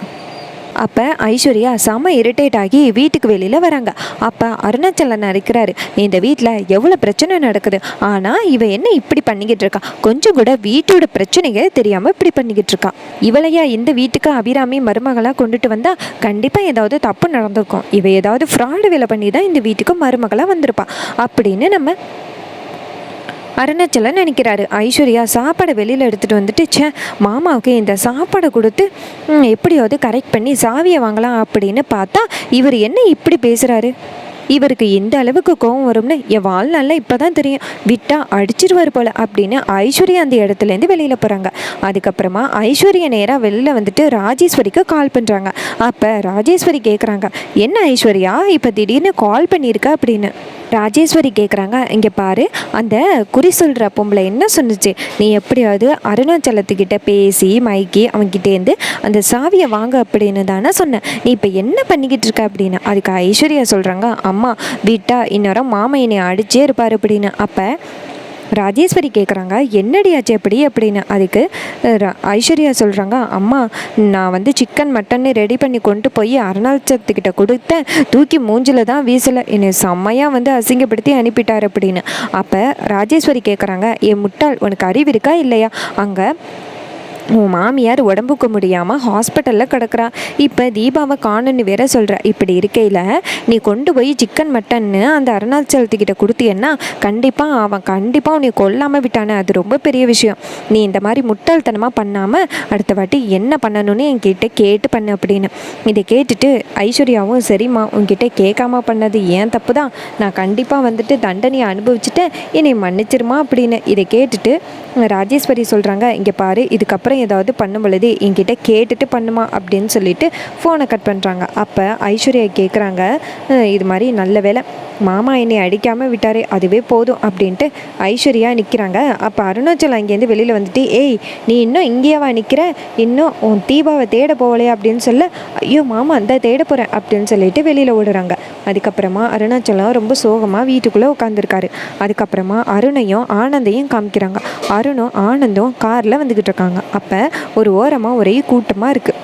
அப்போ ஐஸ்வர்யா செம இரிட்டேட் ஆகி வீட்டுக்கு வெளியில் வராங்க. அப்போ அருணாச்சலம் நினைக்கிறாரு, இந்த வீட்டில் எவ்வளோ பிரச்சனை நடக்குது, ஆனால் இவ என்ன இப்படி பண்ணிக்கிட்டு இருக்கா, கொஞ்சம் கூட வீட்டோட பிரச்சனையே தெரியாமல் இப்படி பண்ணிக்கிட்டு இருக்கா, இவளையா இந்த வீட்டுக்கு அபிராமி மருமகளாக கொண்டுட்டு வந்தால் கண்டிப்பாக ஏதாவது தப்பு நடந்திருக்கும், இவ ஏதாவது ஃப்ராடு வேலை பண்ணி தான் இந்த வீட்டுக்கு மருமகளாக வந்திருப்பா அப்படின்னு நம்ம அருணாச்சலம் நினைக்கிறாரு. ஐஸ்வர்யா சாப்பாடை வெளியில் எடுத்துகிட்டு வந்துட்டு, மாமாவுக்கு இந்த சாப்பாடை கொடுத்து எப்படியாவது கரெக்ட் பண்ணி சாவியை வாங்கலாம் அப்படின்னு பார்த்தா இவர் என்ன இப்படி பேசுகிறாரு, இவருக்கு எந்த அளவுக்கு கோவம் வரும்னு என் வாழ்நாளில் இப்போ தான் தெரியும், விட்டா அடிச்சிருவார் போல் அப்படின்னு ஐஸ்வர்யா அந்த இடத்துலேருந்து வெளியில் போகிறாங்க. அதுக்கப்புறமா ஐஸ்வர்யா நேராக வெளியில் வந்துட்டு ராஜேஸ்வரிக்கு கால் பண்ணுறாங்க. அப்போ ராஜேஸ்வரி கேட்குறாங்க, என்ன ஐஸ்வர்யா இப்போ திடீர்னு கால் பண்ணியிருக்க அப்படின்னு. ராஜேஸ்வரி கேட்குறாங்க, இங்கே பாரு, அந்த குறி சொல்கிற பொம்பளை என்ன சொன்னிச்சு, நீ எப்படியாவது அருணாச்சலத்துக்கிட்ட பேசி மைக்கி அவன்கிட்டேருந்து அந்த சாவியை வாங்க அப்படின்னு தானே சொன்னேன், நீ இப்போ என்ன பண்ணிக்கிட்டு இருக்க அப்படின்னு. அதுக்கு ஐஸ்வர்யா சொல்கிறாங்க, அம்மா விட்டா இன்னொரு மாமா என்னை அடிச்சே இருப்பார் அப்படின்னு. அப்போ ராஜேஸ்வரி கேட்குறாங்க, என்னடியாச்சு எப்படி அப்படின்னு. அதுக்கு ஐஸ்வர்யா சொல்கிறாங்க, அம்மா நான் வந்து சிக்கன் மட்டன்னு ரெடி பண்ணி கொண்டு போய் அருணாச்சலத்துக்கிட்ட கொடுத்தேன், தூக்கி மூஞ்சில் தான் வீசலை, என்னை செம்மையாக வந்து அசிங்கப்படுத்தி அனுப்பிட்டார் அப்படின்னு. அப்போ ராஜேஸ்வரி கேட்குறாங்க, என் முட்டாள் உனக்கு அறிவு இருக்கா இல்லையா, அங்கே உன் மாமியார் உடம்புக்கு முடியாமல் ஹாஸ்பிட்டலில் கிடக்குறா, இப்போ தீபாவை காணுன்னு வேற சொல்கிற, இப்படி இருக்கையில் நீ கொண்டு போய் சிக்கன் மட்டன்னு அந்த அருணாச்சலத்துக்கிட்ட கொடுத்தியன்னா கண்டிப்பாக உன்னை கொல்லாமல் விட்டானே, அது ரொம்ப பெரிய விஷயம், நீ இந்த மாதிரி முட்டாள்தனமாக பண்ணாமல் அடுத்த வாட்டி என்ன பண்ணணும்னு என்கிட்ட கேட்டு பண்ணு அப்படின்னு. இதை கேட்டுட்டு ஐஸ்வர்யாவும், சரிம்மா உன்கிட்ட கேட்காம பண்ணது ஏன் தப்பு தான், நான் கண்டிப்பாக வந்துட்டு தண்டனையை அனுபவிச்சுட்டேன், என்னை மன்னிச்சிருமா அப்படின்னு. இதை கேட்டுட்டு ராஜேஸ்வரி சொல்கிறாங்க, இங்கே பாரு, இதுக்கப்புறம் ஏதாவது பண்ணும் பொழுது என்கிட்ட கேட்டுட்டு பண்ணுமா அப்படின்னு சொல்லிட்டு ஃபோனை கட் பண்ணுறாங்க. அப்போ ஐஸ்வர்யா கேட்குறாங்க, இது மாதிரி நல்ல வேலை மாமா என்னை அடிக்காமல் விட்டாரே, அதுவே போதும் அப்படின்ட்டு ஐஸ்வர்யா நிற்கிறாங்க. அப்போ அருணாச்சலம் அங்கேருந்து வெளியில் வந்துட்டு, ஏய் நீ இன்னும் இங்கேயாவா நிற்கிற, இன்னும் உன் தீபாவை தேட போகலையா அப்படின்னு சொல்ல, ஐயோ மாமா அந்த தேட போகிறேன் அப்படின்னு சொல்லிட்டு வெளியில் ஓடுறாங்க. அதுக்கப்புறமா அருணாச்சலம் ரொம்ப சோகமாக வீட்டுக்குள்ளே உட்காந்துருக்காரு. அதுக்கப்புறமா அருணையும் ஆனந்தையும் காமிக்கிறாங்க. அருணும் ஆனந்தும் காரில் வந்துக்கிட்டு இருக்காங்க. அப்போ ஒரு ஓரமாக ஒரே கூட்டமாக இருக்குது.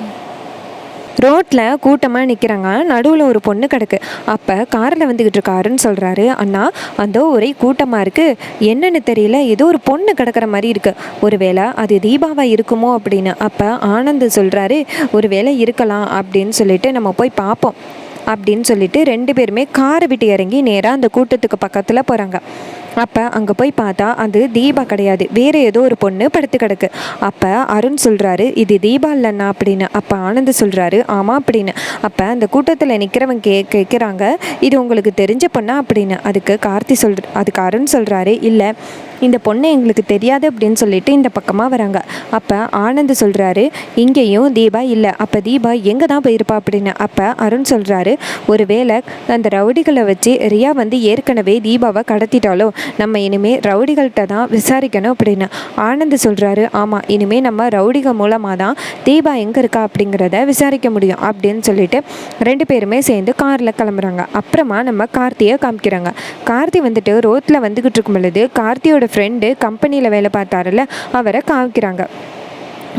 ரோட்டில் கூட்டமாக நிற்கிறாங்க. நடுவில் ஒரு பொண்ணு கிடக்கு. அப்போ காரில் வந்துக்கிட்டு இருக்காருன்னு சொல்கிறாரு, அண்ணா அந்த ஒரே கூட்டமாக இருக்குது, என்னென்னு தெரியல, ஏதோ ஒரு பொண்ணு கிடக்கிற மாதிரி இருக்குது, ஒருவேளை அது தீபாவாக இருக்குமோ அப்படின்னு. அப்போ ஆனந்த் சொல்கிறாரு, ஒருவேளை இருக்கலாம் அப்படின்னு சொல்லிட்டு நம்ம போய் பார்ப்போம் அப்படின்னு சொல்லிட்டு 2 பேருமே காரை விட்டு இறங்கி நேராக அந்த கூட்டத்துக்கு பக்கத்தில் போகிறாங்க. அப்போ அங்கே போய் பார்த்தா அது தீபா கிடையாது, வேறு ஏதோ ஒரு பொண்ணு படுத்து கிடக்கு. அப்போ அருண் சொல்கிறாரு, இது தீபா இல்லைண்ணா அப்படின்னு. அப்போ ஆனந்த் சொல்கிறாரு, ஆமாம் அப்படின்னு. அப்போ அந்த கூட்டத்தில் நிற்கிறவங்க கேட்குறாங்க, இது உங்களுக்கு தெரிஞ்ச பொண்ணா அப்படின்னு. அதுக்கு அருண் சொல்கிறாரு, இல்லை இந்த பொண்ணு எங்களுக்கு தெரியாது அப்படின்னு சொல்லிட்டு இந்த பக்கமாக வராங்க. அப்போ ஆனந்த் சொல்கிறாரு, இங்கேயும் தீபா இல்லை, அப்போ தீபா எங்கே தான் போயிருப்பா அப்படின்னு. அப்போ அருண் சொல்கிறாரு, ஒருவேளை அந்த ரவுடிகளை வச்சு ரியா வந்து ஏற்கனவே தீபாவை கடத்திட்டாலோ, நம்ம இனிமேல் ரவுடிகள்கிட்ட தான் விசாரிக்கணும் அப்படின்னு. ஆனந்த் சொல்கிறாரு, ஆமாம் இனிமேல் நம்ம ரவுடிகள் மூலமாக தான் தீபா எங்கே இருக்கா அப்படிங்கிறத விசாரிக்க முடியும் அப்படின்னு சொல்லிட்டு 2 பேருமே சேர்ந்து காரில் கிளம்புறாங்க. அப்புறமா நம்ம கார்த்தியை காமிக்கிறாங்க. கார்த்தி வந்துட்டு ரோட்டில் வந்துக்கிட்டு இருக்கும் பொழுது கார்த்தியோட ஃப்ரெண்டு கம்பெனியில் வேலை பார்த்தாருல அவரை காமிக்கிறாங்க.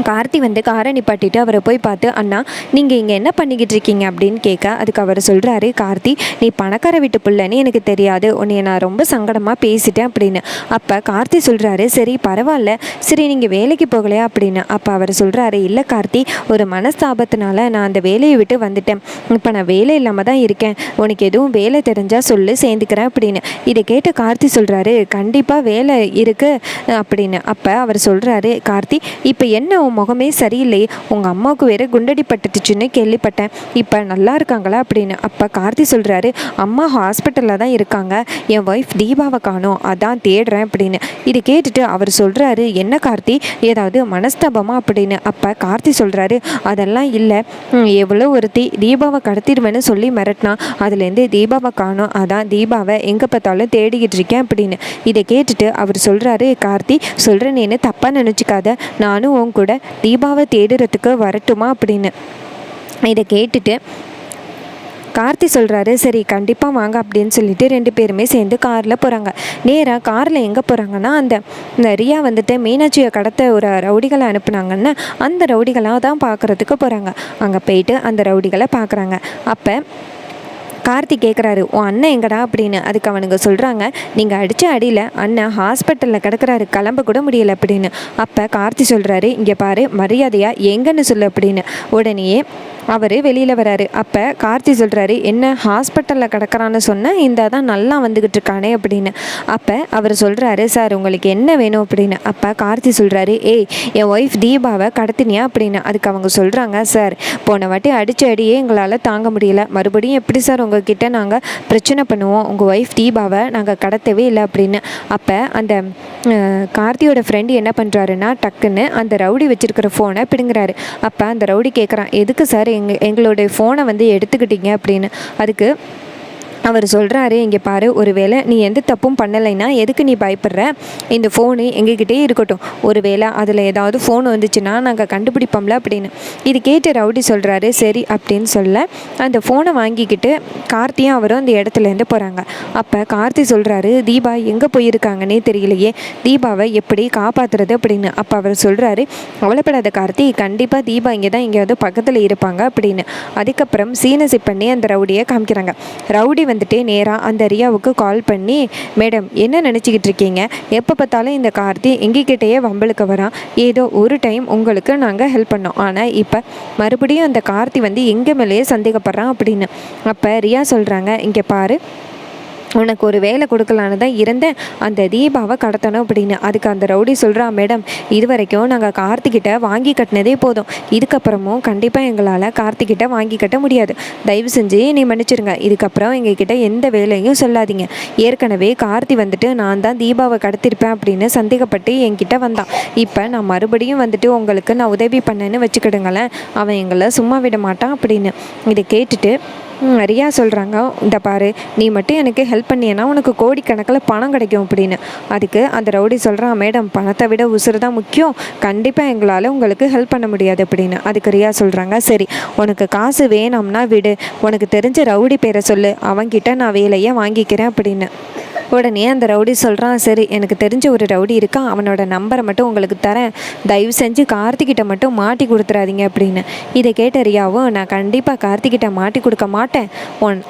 கார்த்தி வந்து காரை நிப்பாட்டிட்டு அவரை போய் பார்த்து, அண்ணா நீங்கள் இங்கே என்ன பண்ணிக்கிட்டு இருக்கீங்க அப்படின்னு கேட்க, அதுக்கு அவர் சொல்கிறாரு, கார்த்தி நீ பணக்கார வீட்டு பிள்ளைன்னு எனக்கு தெரியாது, உன்னைய நான் ரொம்ப சங்கடமாக பேசிட்டேன் அப்படின்னு. அப்போ கார்த்தி சொல்கிறாரு, சரி பரவாயில்ல, சரி நீங்கள் வேலைக்கு போகலையா அப்படின்னு. அப்போ அவர் சொல்கிறாரு, இல்லை கார்த்தி, ஒரு மனஸ்தாபத்தினால நான் அந்த வேலையை விட்டு வந்துட்டேன், இப்போ நான் வேலை இல்லாமல் தான் இருக்கேன், உனக்கு எதுவும் வேலை தெரிஞ்சால் சொல்லு, சேர்ந்துக்கிறேன் அப்படின்னு. இதை கேட்டு கார்த்தி சொல்கிறாரு, கண்டிப்பாக வேலை இருக்குது அப்படின்னு. அப்போ அவர் சொல்கிறாரு, கார்த்தி இப்போ என்ன உன் முகமே சரியில்லையே, உங்கள் அம்மாவுக்கு வேறு குண்டடி பட்டுச்சுன்னு கேள்விப்பட்டேன், இப்போ நல்லா இருக்காங்களா அப்படின்னு. அப்போ கார்த்தி சொல்கிறாரு, அம்மா ஹாஸ்பிட்டலில் தான் இருக்காங்க, என் ஒய்ஃப் தீபாவை காணோம், அதான் தேடுறேன் அப்படின்னு. இதை கேட்டுட்டு அவர் சொல்கிறாரு, என்ன கார்த்தி ஏதாவது மனஸ்தாபமா அப்படின்னு. அப்போ கார்த்தி சொல்கிறாரு, அதெல்லாம் இல்லை, எவ்வளோ ஒருத்தி தீபாவை கடத்திடுவேன்னு சொல்லி மிரட்டினா, அதுலேருந்து தீபாவை காணோம், அதான் தீபாவை எங்கே பார்த்தாலும் தேடிக்கிட்டு இருக்கேன் அப்படின்னு. இதை கேட்டுட்டு அவர் சொல்கிறாரு, கார்த்தி சொல்கிறேன்னு தப்பாக நினச்சிக்காத, நானும் உன் கூட தீபாவை தேடுறதுக்கு வரட்டுமா அப்படின்னு. இதை கேட்டுட்டு கார்த்தி சொல்கிறாரு, சரி கண்டிப்பாக வாங்க அப்படின்னு சொல்லிட்டு 2 பேருமே சேர்ந்து காரில் போகிறாங்க. நேராக காரில் எங்கே போகிறாங்கன்னா, இந்த ரியா வந்துட்டு மீனாட்சியை கடத்த ஒரு ரவுடிகளை அனுப்புனாங்கன்னு அந்த ரவுடிகளாக தான் பார்க்குறதுக்கு போகிறாங்க. அங்கே போயிட்டு அந்த ரவுடிகளை பார்க்குறாங்க. அப்போ கார்த்தி கேட்குறாரு, உன் அண்ணன் எங்கடா அப்படின்னு. அதுக்கு அவனுங்க சொல்கிறாங்க, நீங்கள் அடித்த அடியில் அண்ணன் ஹாஸ்பிட்டலில் கிடக்கிறாரு, கிளம்ப கூட முடியலை அப்படின்னு. அப்போ கார்த்தி சொல்கிறாரு, இங்கே பாரு மரியாதையாக எங்கன்னு சொல்லு அப்படின்னு. உடனேயே அவர் வெளியில் வராரு. அப்போ கார்த்தி சொல்கிறாரு, என்ன ஹாஸ்பிட்டலில் கிடக்கிறான்னு சொன்னால் இந்த தான் நல்லா வந்துக்கிட்டு இருக்கானே அப்படின்னு. அப்போ அவர் சொல்கிறாரு, சார் உங்களுக்கு என்ன வேணும் அப்படின்னு. அப்போ கார்த்தி சொல்கிறாரு, ஏய் என் ஒய்ஃப் தீபாவை கடத்தினியா அப்படின்னு. அதுக்கு அவங்க சொல்கிறாங்க, சார் போன வாட்டி அடித்த அடியே எங்களால் தாங்க முடியல, மறுபடியும் எப்படி சார் உங்ககிட்ட நாங்கள் பிரச்சனை பண்ணுவோம், உங்கள் ஒய்ஃப் தீபாவை நாங்கள் கடத்தவே இல்லை அப்படின்னு. அப்போ அந்த கார்த்தியோட ஃப்ரெண்டு என்ன பண்ணுறாருன்னா, டக்குன்னு அந்த ரவுடி வச்சுருக்கிற ஃபோனை பிடுங்குறாரு. அப்போ அந்த ரவுடி கேட்குறான், எதுக்கு சார் எங்களுடைய ஃபோனை வந்து எடுத்துக்கிட்டீங்க அப்படின்னு. அதுக்கு அவர் சொல்கிறாரு, இங்கே பாரு, ஒருவேளை நீ எந்த தப்பும் பண்ணலைன்னா எதுக்கு நீ பயப்படுற, இந்த ஃபோனு எங்ககிட்டே இருக்கட்டும், ஒருவேளை அதில் ஏதாவது ஃபோன் வந்துச்சுன்னா நாங்கள் கண்டுபிடிப்போம்ல அப்படின்னு. இது கேட்டு ரவுடி சொல்கிறாரு, சரி அப்படின்னு சொல்ல அந்த ஃபோனை வாங்கிக்கிட்டு கார்த்தியும் அவரும் அந்த இடத்துலேருந்து போகிறாங்க. அப்போ கார்த்தி சொல்கிறாரு, தீபா எங்கே போயிருக்காங்கன்னே தெரியலையே, தீபாவை எப்படி காப்பாற்றுறது அப்படின்னு. அப்போ அவர் சொல்கிறாரு, கவலைப்படாத கார்த்தி, கண்டிப்பாக தீபா இங்கே தான் எங்கேயாவது பக்கத்தில் இருப்பாங்க அப்படின்னு. அதுக்கப்புறம் சீனசி பண்ணி அந்த ரவுடியை காமிக்கிறாங்க. ரவுடி வந்துட்டு நேராக அந்த ரியாவுக்கு கால் பண்ணி, மேடம் என்ன நினச்சிக்கிட்டு இருக்கீங்க, எப்போ பார்த்தாலும் இந்த கார்த்தி எங்ககிட்டயே வம்பலுக்கு வரான், ஏதோ ஒரு டைம் உங்களுக்கு நாங்கள் ஹெல்ப் பண்ணோம், ஆனால் இப்போ மறுபடியும் அந்த கார்த்தி வந்து எங்கள் மேலேயே சந்தேகப்படுறான் அப்படின்னு. அப்போ ரியா சொல்கிறாங்க, இங்கே பாரு, உனக்கு ஒரு வேலை கொடுக்கலான்னு தான் இருந்தேன், அந்த தீபாவை கடத்தணும் அப்படின்னு. அதுக்கு அந்த ரவுடி சொல்கிறான், மேடம் இது வரைக்கும் நாங்கள் கார்த்திகிட்ட வாங்கி கட்டினதே போதும், இதுக்கப்புறமும் கண்டிப்பாக எங்களால் கார்த்திகிட்ட வாங்கி கட்ட முடியாது, தயவு செஞ்சு நீ மன்னிச்சிருங்க, இதுக்கப்புறம் எங்ககிட்ட எந்த வேலையும் சொல்லாதீங்க, ஏற்கனவே கார்த்தி வந்துட்டு நான் தான் தீபாவை கடத்திருப்பேன் அப்படின்னு சந்தேகப்பட்டு என்கிட்ட வந்தான், இப்போ நான் மறுபடியும் வந்துட்டு உங்களுக்கு நான் உதவி பண்ணேன்னு வச்சுக்கிடுங்களேன், அவன் எங்களை சும்மா விட மாட்டான் அப்படின்னு. இதை கேட்டுட்டு ரியா சொல்கிறாங்க, இந்த பாரு, நீ மட்டும் எனக்கு ஹெல்ப் பண்ணியன்னா உனக்கு கோடிக்கணக்கில் பணம் கிடைக்கும் அப்படின்னு. அதுக்கு அந்த ரவுடி சொல்கிறான், மேடம் பணத்தை விட உசுறு தான் முக்கியம், கண்டிப்பாக எங்களால் உங்களுக்கு ஹெல்ப் பண்ண முடியாது அப்படின்னு. அதுக்கு ரியா சொல்கிறாங்க, சரி உனக்கு காசு வேணும்னா விடு, உனக்கு தெரிஞ்ச ரவுடி பேரை சொல்லு, அவன்கிட்ட நான் வேலையை வாங்கிக்கிறேன் அப்படின்னு. உடனே அந்த ரவுடி சொல்கிறான், சரி எனக்கு தெரிஞ்ச ஒரு ரவுடி இருக்கான், அவனோட நம்பரை மட்டும் உங்களுக்கு தரேன், தயவு செஞ்சு கார்த்திகிட்ட மட்டும் மாட்டி கொடுத்துறாதீங்க அப்படின்னு. இதை கேட்ட ரியாவும், நான் கண்டிப்பாக கார்த்திகிட்ட மாட்டி கொடுக்க மாட்டேன்,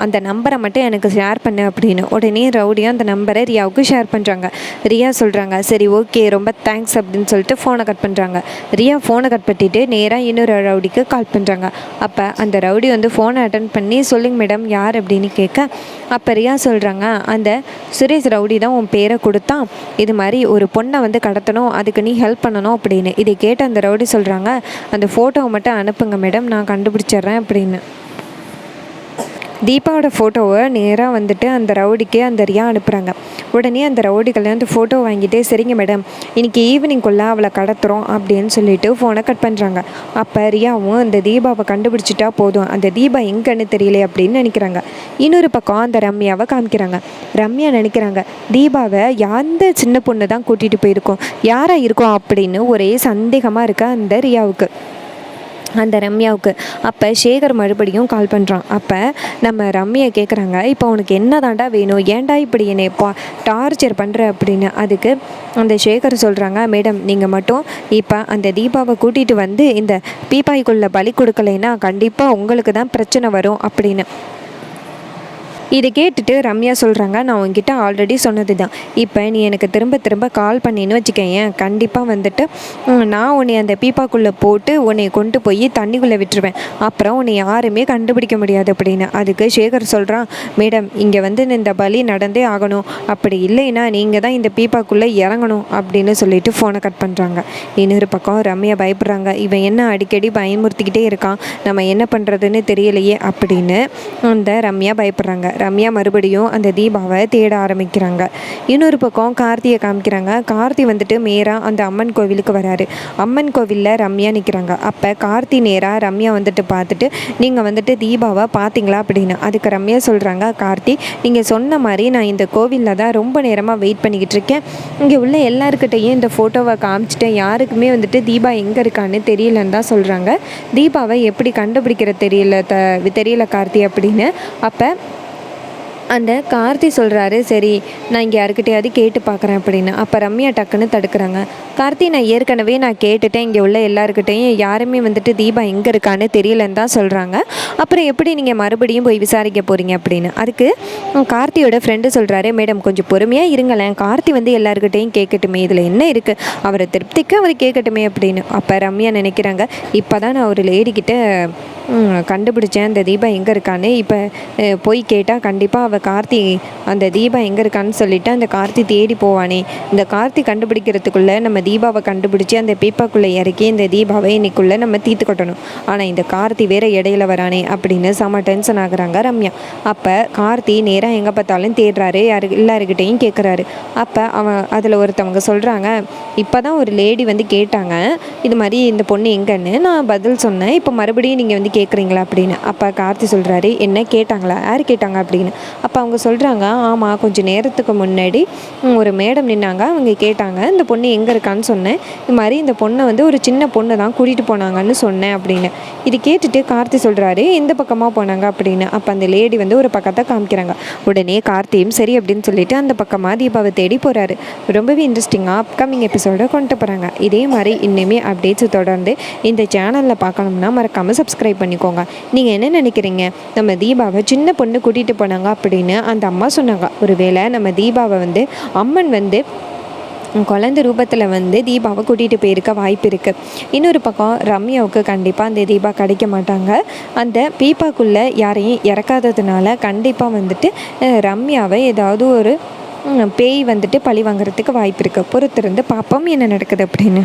அந்த நம்பரை மட்டும் எனக்கு ஷேர் பண்ணு அப்படின்னு. உடனே ரவுடியும் அந்த நம்பரை ரியாவுக்கு ஷேர் பண்ணுறாங்க. ரியா சொல்கிறாங்க, சரி ஓகே ரொம்ப தேங்க்ஸ் அப்படின்னு சொல்லிட்டு ஃபோனை கட் பண்ணுறாங்க. ரியா ஃபோனை கட் பண்ணிட்டு நேராக இன்னொரு ரவுடிக்கு கால் பண்ணுறாங்க. அப்போ அந்த ரவுடி வந்து ஃபோனை அட்டன் பண்ணி, சொல்லுங்க மேடம் யார் அப்படின்னு கேட்க, அப்போ ரியா சொல்கிறாங்க, அந்த சுரேஷ் ரவுடி தான் உன் பேரை கொடுத்தான், இது மாதிரி ஒரு பொண்ணை வந்து கடத்தணும், அதுக்கு நீ ஹெல்ப் பண்ணணும் அப்படின்னு. இதை கேட்டு அந்த ரவுடி சொல்கிறாங்க, அந்த ஃபோட்டோவை மட்டும் அனுப்புங்க மேடம், நான் கண்டுபிடிச்சிட்றேன் அப்படின்னு. தீபாவோட ஃபோட்டோவை நேராக வந்துட்டு அந்த ரவுடிக்கு அந்த ரியா அனுப்புகிறாங்க. உடனே அந்த ரவுடிகளை அந்த ஃபோட்டோ வாங்கிட்டு, சரிங்க மேடம் இன்றைக்கி ஈவினிங்குள்ளே அவளை கடத்துகிறோம் அப்படின்னு சொல்லிட்டு ஃபோனை கட் பண்ணுறாங்க. அப்போ ரியாவும் அந்த தீபாவை கண்டுபிடிச்சிட்டா போதும், அந்த தீபா எங்கன்னு தெரியல அப்படின்னு நினைக்கிறாங்க. இன்னொரு பக்கம் அந்த ரம்யாவை காமிக்கிறாங்க. ரம்யா நினைக்கிறாங்க, தீபாவை எந்த சின்ன பொண்ணு தான் கூட்டிகிட்டு போயிருக்கோம், யாராக இருக்கும் அப்படின்னு ஒரே சந்தேகமாக இருக்க அந்த ரியாவுக்கு. அந்த ரம்யாவுக்கு. அப்போ சேகர் மறுபடியும் கால் பண்ணுறான். அப்போ நம்ம ரம்யா கேட்குறாங்க, இப்போ உனக்கு என்ன தாண்டா வேணும், ஏன்டா இப்படி என்னை டார்ச்சர் பண்ணுற அப்படின்னு. அதுக்கு அந்த சேகர் சொல்கிறாங்க, மேடம் நீங்கள் மட்டும் இப்போ அந்த தீபாவை கூட்டிகிட்டு வந்து இந்த பீப்பாய்க்குள்ளே பலி கொடுக்கலைன்னா கண்டிப்பாக உங்களுக்கு தான் பிரச்சனை வரும் அப்படின்னு. இதை கேட்டுட்டு ரம்யா சொல்கிறாங்க, நான் உங்ககிட்ட ஆல்ரெடி சொன்னது தான், இப்போ நீ எனக்கு திரும்ப திரும்ப கால் பண்ணின்னு வச்சுக்கேன், கண்டிப்பாக வந்துட்டு நான் உன்னை அந்த பீப்பாக்குள்ளே போட்டு உன்னை கொண்டு போய் தண்ணிக்குள்ளே விட்டுருவேன், அப்புறம் உன்னை யாருமே கண்டுபிடிக்க முடியாது அப்படின்னு. அதுக்கு சேகர் சொல்கிறான், மேடம் இங்கே வந்து இந்த பலி நடந்தே ஆகணும், அப்படி இல்லைன்னா நீங்கள் தான் இந்த பீப்பாக்குள்ளே இறங்கணும் அப்படின்னு சொல்லிட்டு ஃபோனை கட் பண்ணுறாங்க. இன்னொரு பக்கம் ரம்யா பயப்படுறாங்க, இவன் என்ன அடிக்கடி பயமுறுத்திக்கிட்டே இருக்கான், நம்ம என்ன பண்ணுறதுன்னு தெரியலையே அப்படின்னு அந்த ரம்யா பயப்படுறாங்க. ரம்யா மறுபடியும் அந்த தீபாவை தேட ஆரம்பிக்கிறாங்க. இன்னொரு பக்கம் கார்த்தியை காமிக்கிறாங்க. கார்த்தி வந்துட்டு நேராக அந்த அம்மன் கோவிலுக்கு வராரு. அம்மன் கோவிலில் ரம்யா நிற்கிறாங்க. அப்போ கார்த்தி நேராக ரம்யா வந்துட்டு பார்த்துட்டு, நீங்கள் வந்துட்டு தீபாவை பார்த்தீங்களா அப்படின்னு. அதுக்கு ரம்யா சொல்கிறாங்க, கார்த்தி நீங்கள் சொன்ன மாதிரி நான் இந்த கோவிலில் தான் ரொம்ப நேரமாக வெயிட் பண்ணிக்கிட்டு இருக்கேன், இங்கே உள்ள எல்லாருக்கிட்டையும் இந்த ஃபோட்டோவை காமிச்சிட்டேன், யாருக்குமே வந்துட்டு தீபா எங்கே இருக்கான்னு தெரியலன்னு தான் சொல்கிறாங்க. தீபாவை எப்படி கண்டுபிடிக்கிற தெரியல கார்த்தி அப்படின்னு. அப்போ அந்த கார்த்தி சொல்கிறாரு, சரி நான் இங்கே யாருக்கிட்டையாவது கேட்டு பார்க்குறேன் அப்படின்னு. அப்போ ரம்யா டக்குன்னு தடுக்கிறாங்க. கார்த்தி நான் கேட்டுட்டேன், இங்கே உள்ள எல்லாருக்கிட்டையும் யாருமே வந்துட்டு தீபா எங்கே இருக்கான்னு தெரியலன்னு தான் சொல்கிறாங்க, அப்புறம் எப்படி நீங்கள் மறுபடியும் போய் விசாரிக்க போகிறீங்க அப்படின்னு. அதுக்கு கார்த்தியோட ஃப்ரெண்டு சொல்கிறாரு, மேடம் கொஞ்சம் பொறுமையாக இருங்களேன், கார்த்தி வந்து எல்லாருக்கிட்டையும் கேட்கட்டுமே, இதில் என்ன இருக்குது, அவரை திருப்திக்கு அவர் கேட்கட்டுமே அப்படின்னு. அப்போ ரம்யா நினைக்கிறாங்க, இப்போ தான் நான் ஒரு லேடிக்கிட்ட கண்டுபிடிச்சேன் அந்த தீபா எங்கே இருக்கான்னு, இப்போ போய் கேட்டால் கண்டிப்பாக கார்த்தி அந்த தீபா எங்கே இருக்கான்னு சொல்லிவிட்டு அந்த கார்த்தி தேடி போவானே, இந்த கார்த்தி கண்டுபிடிக்கிறதுக்குள்ளே நம்ம தீபாவை கண்டுபிடிச்சி அந்த பீப்பாக்குள்ளே இறக்கி இந்த தீபாவை இன்னைக்குள்ளே நம்ம தீர்த்து கொட்டணும், ஆனால் இந்த கார்த்தி வேறு இடையில வரானே அப்படின்னு செம டென்ஷன் ஆகுறாங்க ரம்யா. அப்போ கார்த்தி நேராக எங்கே பார்த்தாலும் தேடுறாரு, எல்லாருக்கிட்டையும் கேட்குறாரு. அப்போ அதில் ஒருத்தவங்க சொல்கிறாங்க, இப்போ தான் ஒரு லேடி வந்து கேட்டாங்க இது மாதிரி இந்த பொண்ணு எங்கன்னு, நான் பதில் சொன்னேன், இப்போ மறுபடியும் நீங்கள் வந்து கேட்குறீங்களா அப்படின்னு. அப்போ கார்த்தி சொல்கிறாரு, என்ன கேட்டாங்களா, யார் கேட்டாங்க அப்படின்னு. அப்போ அவங்க சொல்கிறாங்க, ஆமாம் கொஞ்சம் நேரத்துக்கு முன்னாடி ஒரு மேடம் நின்னாங்க, அவங்க கேட்டாங்க இந்த பொண்ணு எங்கே இருக்கான்னு சொன்னேன், இது மாதிரி இந்த பொண்ணை வந்து ஒரு சின்ன பொண்ணு தான் கூட்டிகிட்டு போனாங்கன்னு சொன்னேன் அப்படின்னு. இது கேட்டுட்டு கார்த்தி சொல்கிறாரு, இந்த பக்கமாக போனாங்க அப்படின்னு. அப்போ அந்த லேடி வந்து ஒரு பக்கத்தை காமிக்கிறாங்க. உடனே கார்த்தியும் சரி அப்படின்னு சொல்லிட்டு அந்த பக்கமாக தீபாவை தேடி போகிறாரு. ரொம்பவே இன்ட்ரெஸ்டிங்காக அப்கமிங் எபிசோட கொண்டு போகிறாங்க. இதே மாதிரி இன்னுமே அப்டேட்ஸ் தொடர்ந்து இந்த சேனலில் பார்க்கணும்னா மறக்காமல் சப்ஸ்கிரைப் பண்ணிக்கோங்க. நீங்கள் என்ன நினைக்கிறீங்க, நம்ம தீபாவை சின்ன பொண்ணு கூட்டிகிட்டு போனாங்க அப்படின்னு அந்த அம்மா சொன்னாங்க, ஒருவேளை நம்ம தீபாவை வந்து அம்மன் வந்து குழந்தை ரூபத்தில் வந்து தீபாவை கூட்டிகிட்டு போயிருக்க வாய்ப்பு இருக்குது. இன்னொரு பக்கம் ரம்யாவுக்கு கண்டிப்பாக அந்த தீபா கிடைக்க மாட்டாங்க, அந்த பீப்பாக்குள்ளே யாரையும் இறக்காததுனால கண்டிப்பாக வந்துட்டு ரம்யாவை ஏதாவது ஒரு பேய் வந்துட்டு பழி வாங்குறதுக்கு வாய்ப்பு இருக்குது. பொறுத்திருந்து பார்ப்போம் என்ன நடக்குது அப்படின்னு.